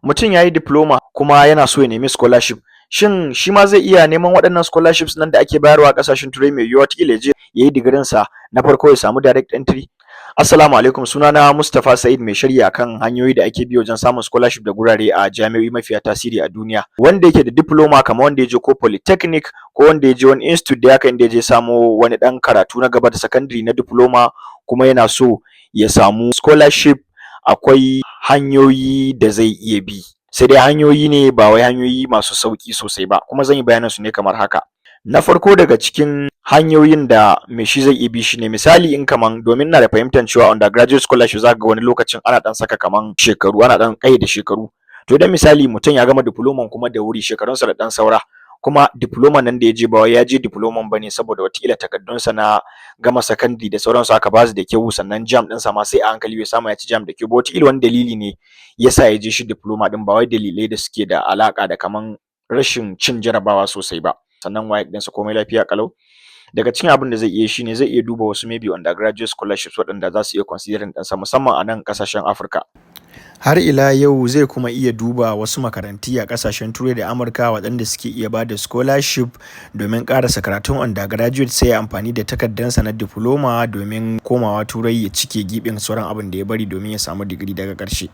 mutum ya yi diploma kuma yana so ya nemi scholarship, shin shi ma zai iya neman waɗannan scholarships nan da ake bayarwa a ƙasashen turai, mai yiwuwa wataƙila ya je ya yi digirinsa na farko ya samu direct entry? Assalamu alaikum, sunana Mustapha Sa'id, mai sharhi akan hanyoyi da ake bi wajen samun scholarship da gurare a jami'o'i mafiya tasiri a duniya. Wanda yake da diploma kamar wanda ya je ko polytechnic ko wanda ya je wani institute da haka inda ya je samo wani ɗan karatu na gaba da secondary na diploma kuma yana so ya samu scholarship, akwai hanyoyi da zai iya bi. Sai dai hanyoyi ne ba wai hanyoyi masu sauƙi sosai ba, kuma zan yi bayanin su ne kamar haka. Na farko daga cikin hanyoyin da mai shi zai iya bi shine, misali in kaman, domin ina da fahimtar cewa undergraduate scholarship za ka ga wani lokacin ana ɗan saka kaman shekaru, ana ɗan ƙayyade shekaru. To idan misali mutum ya gama diploman kuma da wuri, shekarunsa da ɗan saura, kuma diploman nan da ya je ba wai ya je diploman ba ne saboda wataƙila takardunsa na gama secondary da sauransu aka ba su da kyau, sannan jam ɗinsa ma sai a hankali bai samu ya ci jam da kyau ba, wataƙila wani dalili ne ya sa ya je shi diploma ɗin, ba wai dalilai da suke da alaƙa da kaman rashin cin jarabawa sosai ba, sannan WAEC ɗinsa komai lafiya ƙalau. Daga cikin abin da zai iya shi ne zai iya duba wasu maybe undergraduate scholarships waɗanda za su iya considering ɗinsa, musamman a nan ƙasashen Afirka. Har ila yau zai kuma iya duba wasu makaranti a ƙasashen Turai da Amurka waɗanda suke iya ba da scholarship domin ƙarasa karatun undergraduate, sai ya amfani da takardarsa na diploma domin komawa Turai ya cike giɓin sauran abin da ya bari domin ya samu digiri daga ƙarshe.